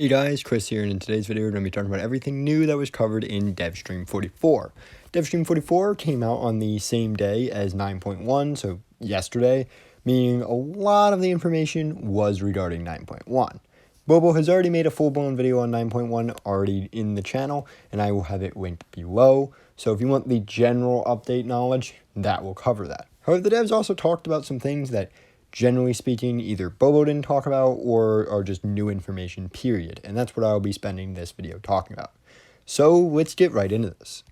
Hey guys, Chris here, and in today's video we're going to be talking about everything new that was covered in DevStream 44. DevStream 44 came out on the same day as 9.1, so yesterday, meaning a lot of the information was regarding 9.1. Bobo has already made a full-blown video on 9.1 already in the channel, and I will have it linked below, so if you want the general update knowledge, that will cover that. However, the devs also talked about some things that generally speaking, either Bobo didn't talk about or are just new information, period. And that's what I'll be spending this video talking about. So let's get right into this.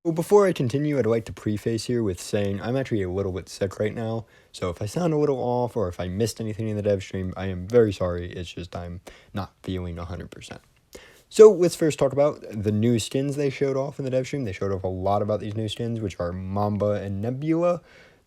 Well, before I continue, I'd like to preface here with saying I'm actually a little bit sick right now. So if I sound a little off or if I missed anything in the dev stream, I am very sorry. It's just I'm not feeling 100%. So let's first talk about the new skins they showed off in the dev stream. They showed off a lot about these new skins, which are Mamba and Nebula.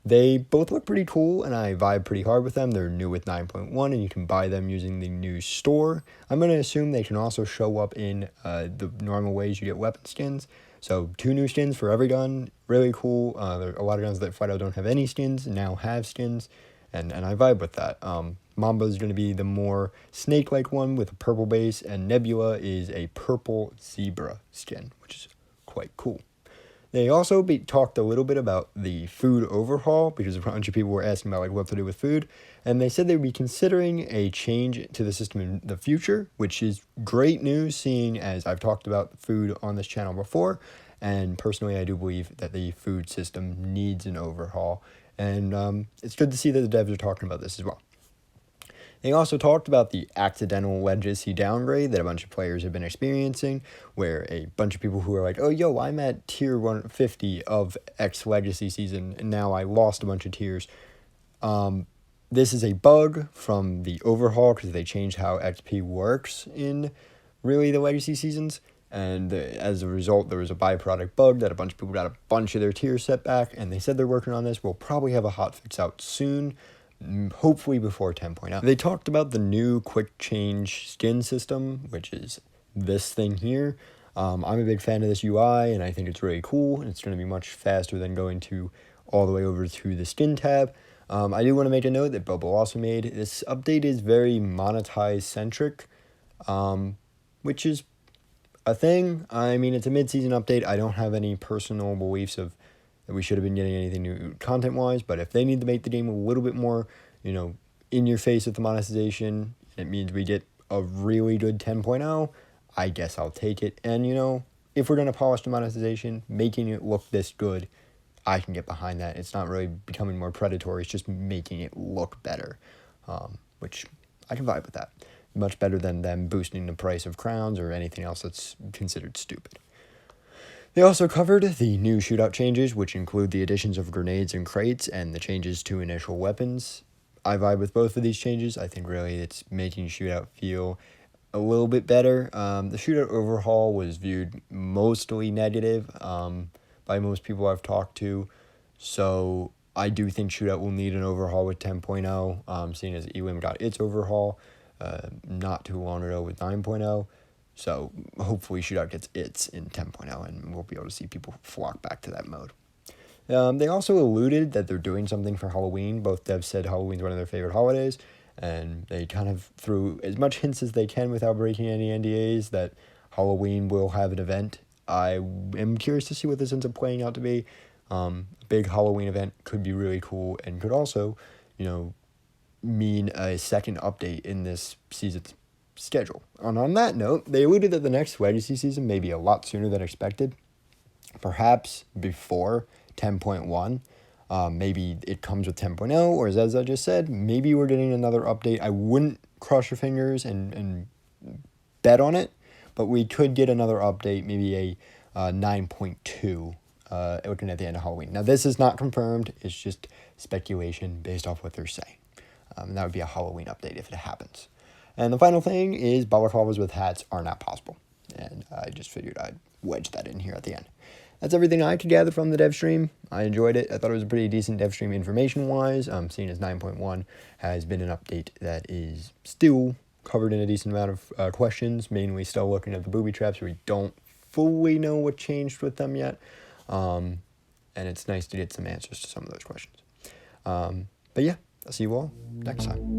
They both look pretty cool, and I vibe pretty hard with them. They're new with 9.1, and you can buy them using the new store. I'm going to assume they can also show up in the normal ways you get weapon skins. So 2 new skins for every gun, really cool. There are a lot of guns that flat out don't have any skins, now have skins, and I vibe with that. Mamba is going to be the more snake-like one with a purple base, and Nebula is a purple zebra skin, which is quite cool. They also talked a little bit about the food overhaul, because a bunch of people were asking about like what to do with food, and they said they would be considering a change to the system in the future, which is great news, seeing as I've talked about food on this channel before, and personally I do believe that the food system needs an overhaul, and it's good to see that the devs are talking about this as well. They also talked about the accidental legacy downgrade that a bunch of players have been experiencing, where a bunch of people who are like, oh, yo, I'm at tier 150 of X legacy season, and now I lost a bunch of tiers. This is a bug from the overhaul, because they changed how XP works in really the legacy seasons, and as a result, there was a byproduct bug that a bunch of people got a bunch of their tiers set back, and they said they're working on this. We'll probably have a hotfix out soon, hopefully before 10.0. They talked about the new quick change skin system, which is this thing here. I'm a big fan of this UI, and I think it's really cool, and it's going to be much faster than going all the way over to the skin tab. I do want to make a note that Bobo also made. This update is very monetize centric, which is a thing. I mean, it's a mid-season update. I don't have any personal beliefs of that we should have been getting anything new content-wise, but if they need to make the game a little bit more, in your face with the monetization, it means we get a really good 10.0, I guess I'll take it. And, if we're going to polish the monetization, making it look this good, I can get behind that. It's not really becoming more predatory, it's just making it look better, which I can vibe with that. Much better than them boosting the price of crowns or anything else that's considered stupid. They also covered the new shootout changes, which include the additions of grenades and crates and the changes to initial weapons. I vibe with both of these changes. I think really it's making shootout feel a little bit better. The shootout overhaul was viewed mostly negative by most people I've talked to, so I do think shootout will need an overhaul with 10.0, seeing as Elim got its overhaul not too long ago with 9.0. So hopefully Shootout gets its in 10.0, and we'll be able to see people flock back to that mode. They also alluded that they're doing something for Halloween. Both devs said Halloween's one of their favorite holidays, and they kind of threw as much hints as they can without breaking any NDAs that Halloween will have an event. I am curious to see what this ends up playing out to be. A big Halloween event could be really cool and could also, mean a second update in this season's schedule. And on that note, they alluded that the next legacy season may be a lot sooner than expected, perhaps before 10.1. Maybe it comes with 10.0, or as I just said, maybe we're getting another update. I wouldn't cross your fingers and bet on it, but we could get another update, maybe a 9.2, looking at the end of Halloween. Now, this is not confirmed. It's just speculation based off what they're saying. And that would be a Halloween update if it happens. And the final thing is balaclavas with hats are not possible. And I just figured I'd wedge that in here at the end. That's everything I could gather from the dev stream. I enjoyed it. I thought it was a pretty decent dev stream information-wise, seeing as 9.1 has been an update that is still covered in a decent amount of questions, mainly still looking at the booby traps. We don't fully know what changed with them yet, and it's nice to get some answers to some of those questions. But yeah, I'll see you all next time.